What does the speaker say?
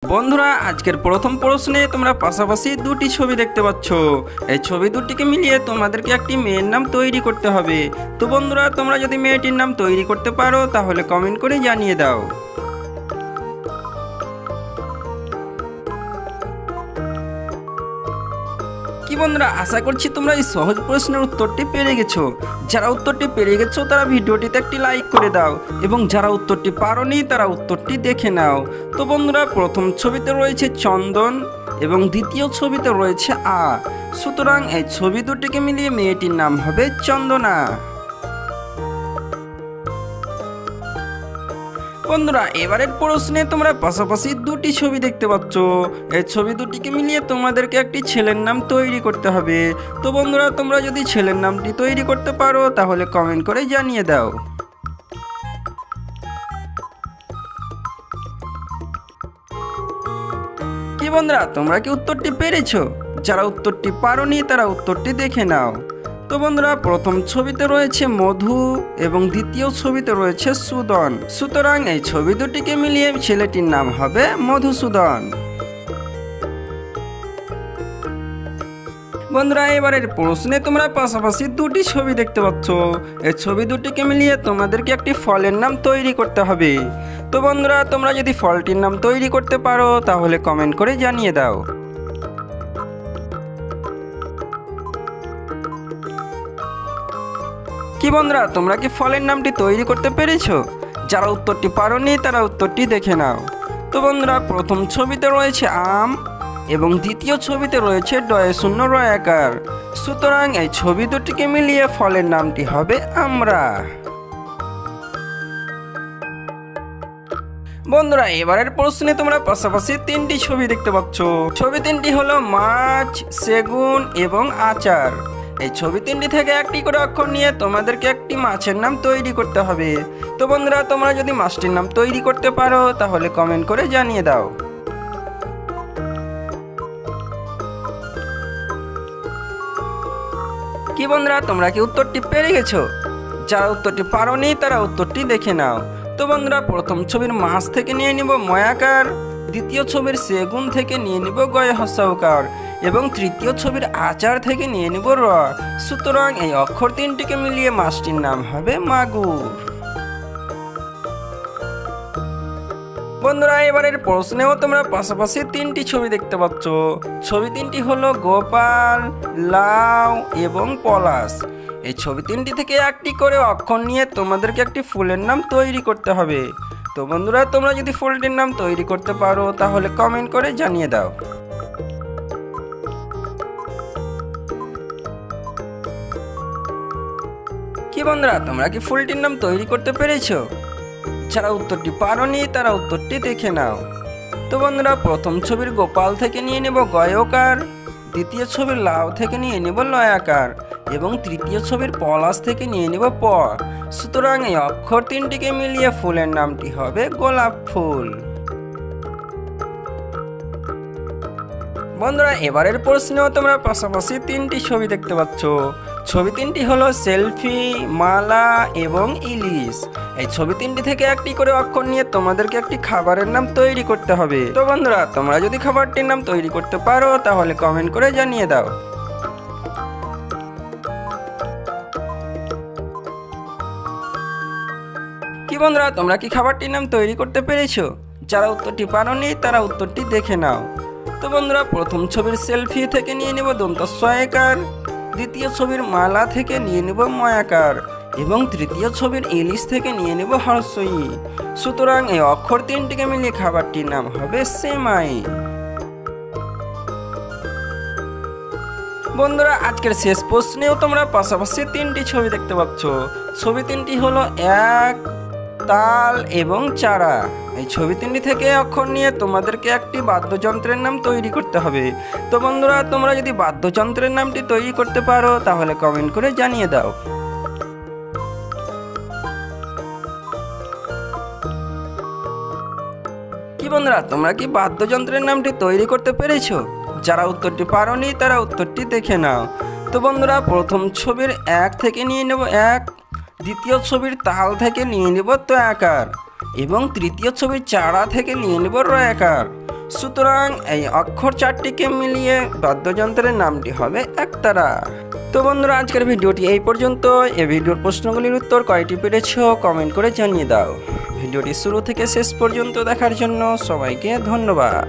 বন্ধুরা, আজকের প্রথম প্রশ্নে তোমরা পাশাপাশি দুটি ছবি দেখতে পাচ্ছ। এই ছবি দুটিকে মিলিয়ে তোমাদেরকে একটি মেয়ের নাম তৈরি করতে হবে। তো বন্ধুরা, তোমরা যদি মেয়েটির নাম তৈরি করতে পারো তাহলে কমেন্ট করে জানিয়ে দাও। কি বন্ধুরা, আশা করছি তোমরা এই সহজ প্রশ্নের উত্তরটি পেরে গেছো। যারা উত্তরটি পেরে গেছো তারা ভিডিওটিতে একটি লাইক করে দাও, এবং যারা উত্তরটি পারোনি তারা উত্তরটি দেখে নাও। তো বন্ধুরা, প্রথম ছবিতে রয়েছে চন্দন এবং দ্বিতীয় ছবিতে রয়েছে সুতরাং এই ছবি দুটিকে মিলিয়ে মেয়েটির নাম হবে চন্দনা। বন্ধুরা, এবারের প্রশ্নে তোমরা পাশাপাশি দুটি ছবি দেখতে পাচ্ছ। এই ছবি দুটিকে মিলিয়ে তোমাদেরকে একটি ছেলের নাম তৈরি করতে হবে। তো বন্ধুরা, তোমরা যদি ছেলের নামটি তৈরি করতে পারো তাহলে কমেন্ট করে জানিয়ে দাও। কি বন্ধুরা, তোমরা কি উত্তরটি পেরেছো? যারা উত্তরটি পারোনি তারা উত্তরটি দেখে নাও। তো বন্ধুরা, প্রথম ছবিতে রয়েছে মধু এবং দ্বিতীয় ছবিতে রয়েছে সুদন। সুতরাং এই ছবি দুটিকে মিলিয়ে ছেলেটির নাম হবে মধুসূদন। বন্ধুরা, এবারের প্রশ্নে তোমরা পাশাপাশি দুটি ছবি দেখতে পাচ্ছ। এই ছবি দুটিকে মিলিয়ে তোমাদেরকে একটি ফলের নাম তৈরি করতে হবে। তো বন্ধুরা, তোমরা যদি ফলটির নাম তৈরি করতে পারো তাহলে কমেন্ট করে জানিয়ে দাও। কি বন্ধুরা, তোমরা কি ফলের নামটি তৈরি করতে পেরেছো? যারা উত্তরটি পারোনি তারা উত্তরটি দেখে নাও। তো বন্ধুরা, প্রথম ছবিতে রয়েছে আম এবং দ্বিতীয় ছবিতে রয়েছে ডয়ে-শূন্য রয়াকার। সুতরাং এই ছবি দুটিকে মিলিয়ে ফলের নামটি হবে আমড়া। বন্ধুরা, এবারের প্রশ্নে তোমরা পাশাপাশি তিনটি ছবি দেখতে পাচ্ছ। ছবি তিনটি হলো মাছ, সেগুন এবং আচার। এই ছবি তিনটি থেকে একটি করে অক্ষর নিয়ে তোমাদেরকে একটি মাছের নাম তৈরি করতে হবে। তো বন্ধুরা, তোমরা যদি মাছটির নাম তৈরি করতে পারো তাহলে কমেন্ট করে জানিয়ে দাও। কি বন্ধুরা, তোমরা কি উত্তরটি পেরে গেছো? যারা উত্তরটি পারোনি তারা উত্তরটি দেখে নাও। তো বন্ধুরা, প্রথম ছবির মাছ থেকে নিয়ে নিব ময়াকার, দ্বিতীয় ছবির সেগুন থেকে নিয়ে নিব গয়ে হসাউকার এবং তৃতীয় ছবির আচার থেকে নিয়ে নিব র। সুতরাং এই অক্ষর তিনটিকে মিলিয়ে মাছটির নাম হবে মাগুর। বন্ধুরা, এবারের প্রশ্নেও তোমরা পাশাপাশি তিনটি ছবি দেখতে পাচ্ছ। ছবি তিনটি হলো গোপাল, লাউ এবং পলাশ। এই ছবি তিনটি থেকে একটি করে অক্ষর নিয়ে তোমাদেরকে একটি ফুলের নাম তৈরি করতে হবে। তো বন্ধুরা, তোমরা যদি ফুলটির নাম তৈরি করতে পারো তাহলে কমেন্ট করে জানিয়ে দাও। কি বন্ধুরা, তোমরা কি ফুলটির নাম তৈরি করতে পেরেছো? যারা উত্তরটি পারোনি তারা উত্তরটি দেখে নাও। তো বন্ধুরা, প্রথম ছবির গোপাল থেকে নিয়ে নেব গয়কার, দ্বিতীয় ছবির লাউ থেকে নিয়ে নেব লয়াকার এবং তৃতীয় ছবির পলাশ থেকে নিয়ে নেব প। সুতরাং এই অক্ষর তিনটিকে মিলিয়ে ফুলের নামটি হবে গোলাপ ফুল। বন্ধুরা, এবারের প্রশ্নেও তোমরা পাশাপাশি তিনটি ছবি দেখতে পাচ্ছ। ছবি তিনটি হলো সেলফি, মালা এবং ইলিশ। এই ছবি তিনটি থেকে একটি করে অক্ষর নিয়ে তোমাদেরকে একটি খাবারের নাম তৈরি করতে হবে। তো বন্ধুরা, তোমরা যদি খাবারটির নাম তৈরি করতে পারো তাহলে কমেন্ট করে জানিয়ে দাও। কি বন্ধুরা, তোমরা কি খাবারটির নাম তৈরি করতে পেরেছো? যারা উত্তরটি পারোনি তারা উত্তরটি দেখে নাও। তো বন্ধুরা, প্রথম ছবির সেলফি থেকে নিয়ে নেব দন্তস্বয়কার, দ্বিতীয় ছবির মালা থেকে নিয়ে নেব ময়াকার এবং তৃতীয় ছবির ইলিশ থেকে নিয়ে নেব হর্ষই। সুতরাং এই অক্ষর তিনটিকে মিলিয়ে খাবারটির নাম হবে সেমাই। বন্ধুরা, আজকের শেষ প্রশ্নেও তোমরা পাশাপাশি তিনটি ছবি দেখতে পাচ্ছ। ছবি তিনটি হলো এক, তাল এবং চারা। এই ছবি তিনটি থেকে অক্ষর নিয়ে তোমাদেরকে একটি বাদ্যযন্ত্রের নাম তৈরি করতে হবে। তো বন্ধুরা, তোমরা যদি বাদ্যযন্ত্রের নামটি তৈরি করতে পারো তাহলে কমেন্ট করে জানিয়ে দাও। কি বন্ধুরা, তোমরা কি বাদ্যযন্ত্রের নামটি তৈরি করতে পেরেছো? যারা উত্তরটি পারোনি তারা উত্তরটি দেখে নাও। তো বন্ধুরা, প্রথম ছবির এক থেকে নিয়ে নেব এক, দ্বিতীয় ছবির তাল থেকে নিয়ে নেব তয়াকার এবং তৃতীয় ছবির চারা থেকে নিয়ে নেব রয়াকার। সুতরাং এই অক্ষর চারটিকে মিলিয়ে বাদ্যযন্ত্রের নামটি হবে একতারা। তো বন্ধুরা, আজকের ভিডিওটি এই পর্যন্ত। এই ভিডিওর প্রশ্নগুলির উত্তর কয়টি পেরেছো কমেন্ট করে জানিয়ে দাও। ভিডিওটি শুরু থেকে শেষ পর্যন্ত দেখার জন্য সবাইকে ধন্যবাদ।